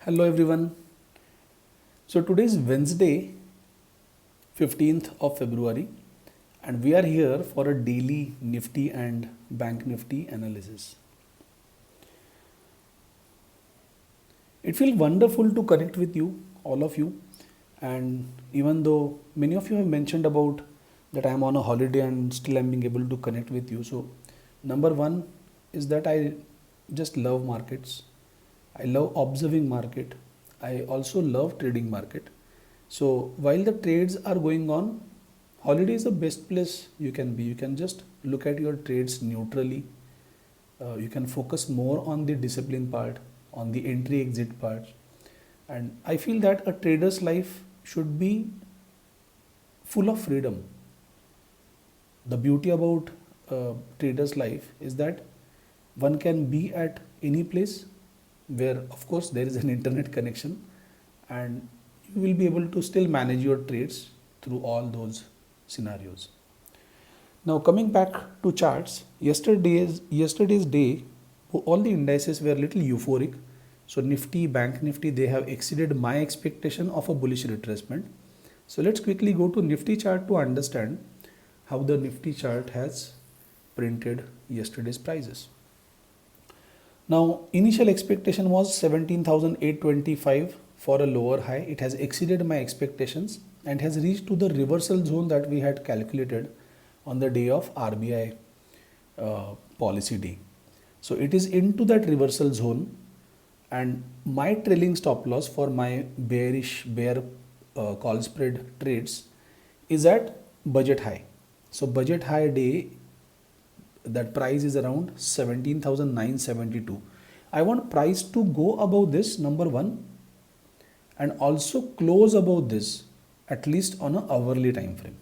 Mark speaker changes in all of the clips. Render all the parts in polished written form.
Speaker 1: Hello everyone. So today is Wednesday, 15th of February, and we are here for a daily Nifty and Bank Nifty analysis. It feels wonderful to connect with you, all of you, and even though many of you have mentioned about that I am on a holiday and still I am being able to connect with you. So number one is that I just love markets. I love observing market. I also love trading market. So while the trades are going on, holiday is the best place you can be. You can just look at your trades neutrally. You can focus more on the discipline part, on the entry exit part. And I feel that a trader's life should be full of freedom. The beauty about trader's life is that one can be at any place where of course there is an internet connection, and you will be able to still manage your trades through all those scenarios. Now coming back to charts, yesterday's day, all the indices were a little euphoric. So Nifty, Bank Nifty, they have exceeded my expectation of a bullish retracement. So let's quickly go to Nifty chart to understand how the Nifty chart has printed yesterday's prices. Now initial expectation was 17,825 for a lower high. It has exceeded my expectations and has reached to the reversal zone that we had calculated on the day of RBI policy day. So it is into that reversal zone, and my trailing stop loss for my bear call spread trades is at budget high. So budget high day, that price is around 17,972. I want price to go above this, number one, and also close above this at least on an hourly time frame.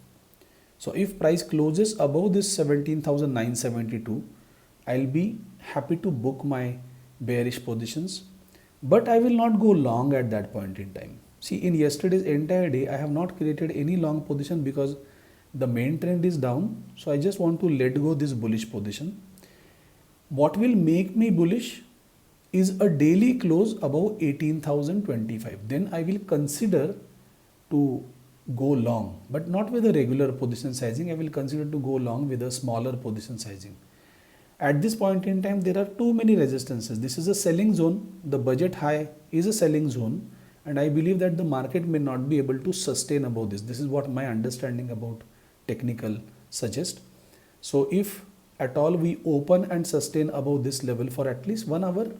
Speaker 1: So if price closes above this 17,972, I'll be happy to book my bearish positions, but I will not go long at that point in time. See, in yesterday's entire day, I have not created any long position because the main trend is down. So I just want to let go this bullish position. What will make me bullish is a daily close above 18,025. Then I will consider to go long, but not with a regular position sizing. I will consider to go long with a smaller position sizing. At this point in time, there are too many resistances. This is a selling zone. The budget high is a selling zone, and I believe that the market may not be able to sustain above this. This is what my understanding about technical suggest. So if at all we open and sustain above this level for at least 1 hour,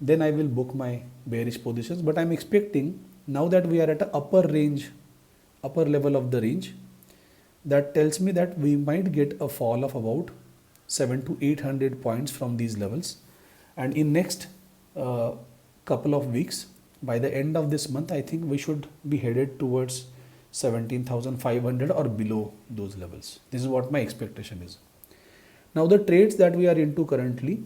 Speaker 1: then I will book my bearish positions. But I'm expecting, now that we are at a upper level of the range, that tells me that we might get a fall of about 700 to 800 points from these levels. And in next couple of weeks, by the end of this month, I think we should be headed towards 17,500 or below those levels. This is what my expectation is. Now the trades that we are into currently,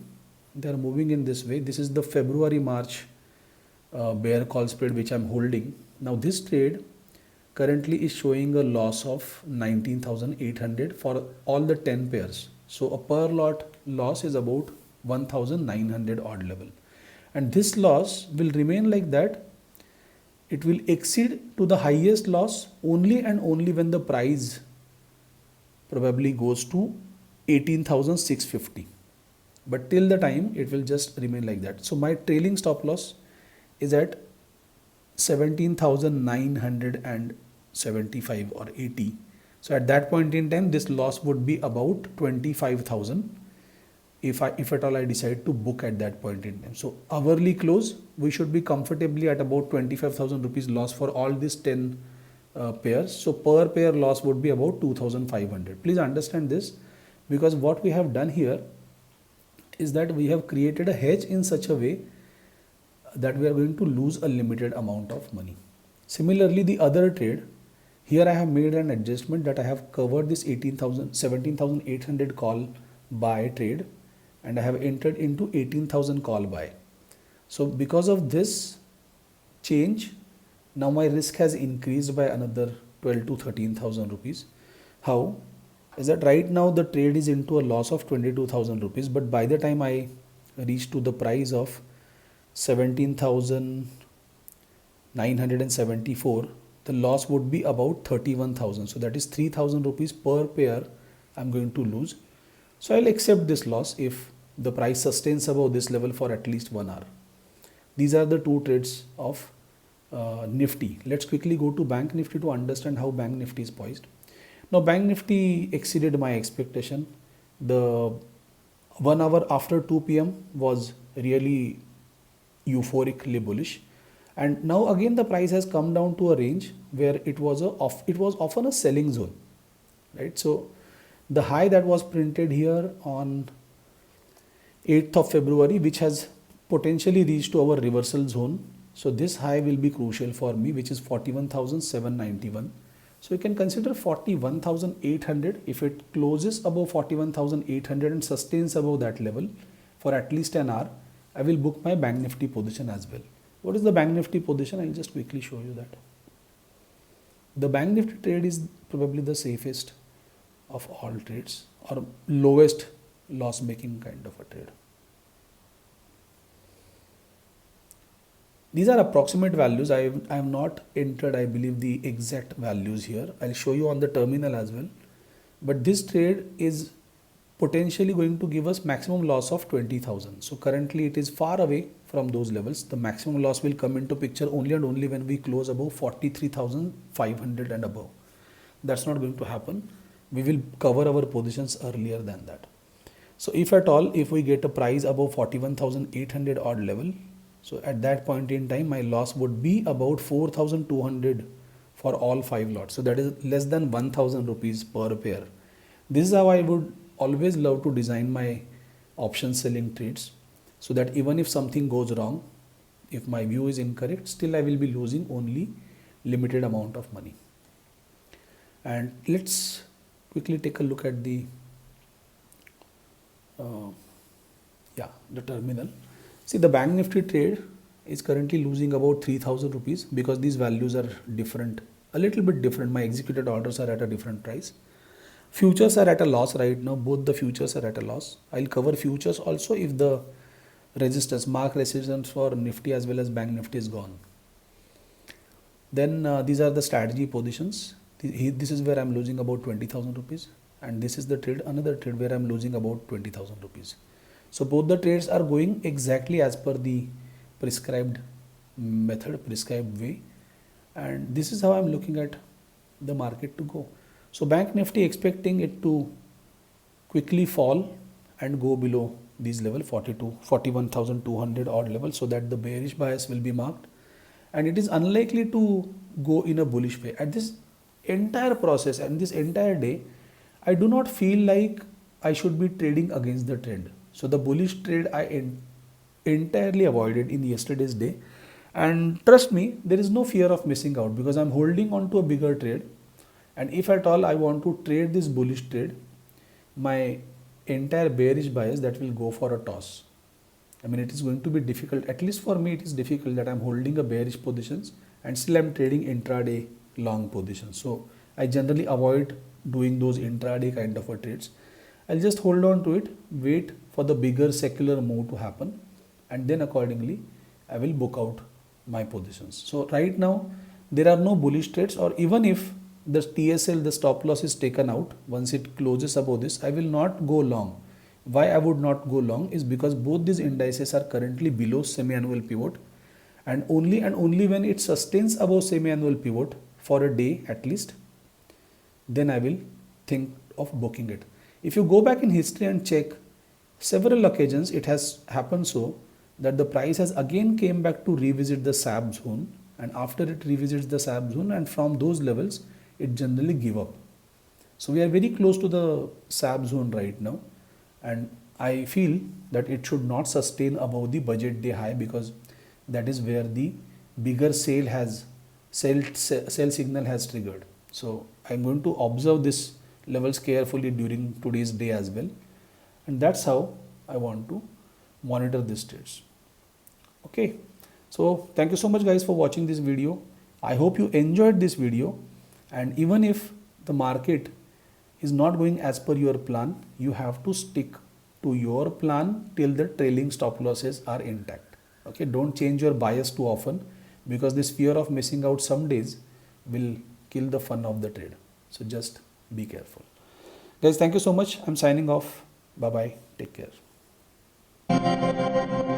Speaker 1: they are moving in this way. This is the February-March bear call spread which I am holding. Now this trade currently is showing a loss of 19,800 for all the 10 pairs. So a per lot loss is about 1,900 odd level. And this loss will remain like that. It will exceed to the highest loss only and only when the price probably goes to 18,650. But till the time, it will just remain like that. So my trailing stop loss is at 17,975 or 80. So at that point in time, this loss would be about 25,000 if at all I decide to book at that point in time. So hourly close, we should be comfortably at about 25,000 rupees loss for all these 10 pairs. So per pair loss would be about 2,500. Please understand this, because what we have done here is that we have created a hedge in such a way that we are going to lose a limited amount of money. Similarly, the other trade, here I have made an adjustment that I have covered this 17,800 call buy trade, and I have entered into 18,000 call buy. So because of this change, now my risk has increased by another 12 to 13,000 rupees. How? Is that right now the trade is into a loss of 22,000 rupees, but by the time I reach to the price of 17,974, the loss would be about 31,000. So that is 3,000 rupees per pair I'm going to lose. So I'll accept this loss if the price sustains above this level for at least 1 hour. These are the two trades of Nifty. Let's quickly go to Bank Nifty to understand how Bank Nifty is poised. Now Bank Nifty exceeded my expectation. The 1 hour after 2 p.m. was really euphorically bullish, and now again the price has come down to a range where it was often a selling zone, right? So the high that was printed here on 8th of February, which has potentially reached to our reversal zone. So this high will be crucial for me, which is 41,791. So you can consider 41,800. If it closes above 41,800 and sustains above that level for at least an hour, I will book my Bank Nifty position as well. What is the Bank Nifty position? I'll just quickly show you that. The Bank Nifty trade is probably the safest of all trades, or lowest loss making kind of a trade. These are approximate values. I have not entered, I believe, the exact values here. I'll show you on the terminal as well. But this trade is potentially going to give us maximum loss of 20,000. So currently it is far away from those levels. The maximum loss will come into picture only and only when we close above 43,500 and above. That's not going to happen. We will cover our positions earlier than that. So if at all, if we get a price above 41,800 odd level, so at that point in time, my loss would be about 4,200 for all 5 lots. So that is less than 1,000 rupees per pair. This is how I would always love to design my option selling trades, so that even if something goes wrong, if my view is incorrect, still I will be losing only limited amount of money. And let's quickly take a look at the terminal. See, the Bank Nifty trade is currently losing about 3,000 rupees because these values are different, a little bit different. My executed orders are at a different price. Futures are at a loss right now. Both the futures are at a loss. I'll cover futures also if the mark resistance for Nifty as well as Bank Nifty is gone. Then these are the strategy positions. This is where I'm losing about 20,000 rupees. And this is the trade, another trade where I'm losing about 20,000 rupees. So both the trades are going exactly as per the prescribed method, prescribed way. And this is how I'm looking at the market to go. So Bank Nifty expecting it to quickly fall and go below these level 41,200 odd level, so that the bearish bias will be marked. And it is unlikely to go in a bullish way. At this entire process and this entire day, I do not feel like I should be trading against the trend. So the bullish trade I entirely avoided in yesterday's day, and trust me, there is no fear of missing out because I'm holding on to a bigger trade. And if at all I want to trade this bullish trade, my entire bearish bias, that will go for a toss. I mean, it is going to be difficult, at least for me it is difficult, that I'm holding a bearish positions and still I'm trading intraday long positions. So I generally avoid doing those intraday kind of a trades. I'll just hold on to it, wait for the bigger secular move to happen, and then accordingly I will book out my positions. So right now there are no bullish trades, or even if the TSL, the stop loss, is taken out, once it closes above this, I will not go long. Why I would not go long is because both these indices are currently below semi-annual pivot, and only when it sustains above semi-annual pivot for a day at least, then I will think of booking it. If you go back in history and check, several occasions it has happened so that the price has again came back to revisit the SAP zone, and after it revisits the SAP zone, and from those levels it generally give up. So we are very close to the SAP zone right now, and I feel that it should not sustain above the budget day high, because that is where the bigger sell signal has triggered. So I'm going to observe this levels carefully during today's day as well, and that's how I want to monitor these trades. Okay, so thank you so much guys for watching this video. I hope you enjoyed this video, and even if the market is not going as per your plan, you have to stick to your plan till the trailing stop losses are intact. Okay, don't change your bias too often, because this fear of missing out some days will kill the fun of the trade. So just be careful. Guys, thank you so much. I'm signing off. Bye bye. Take care.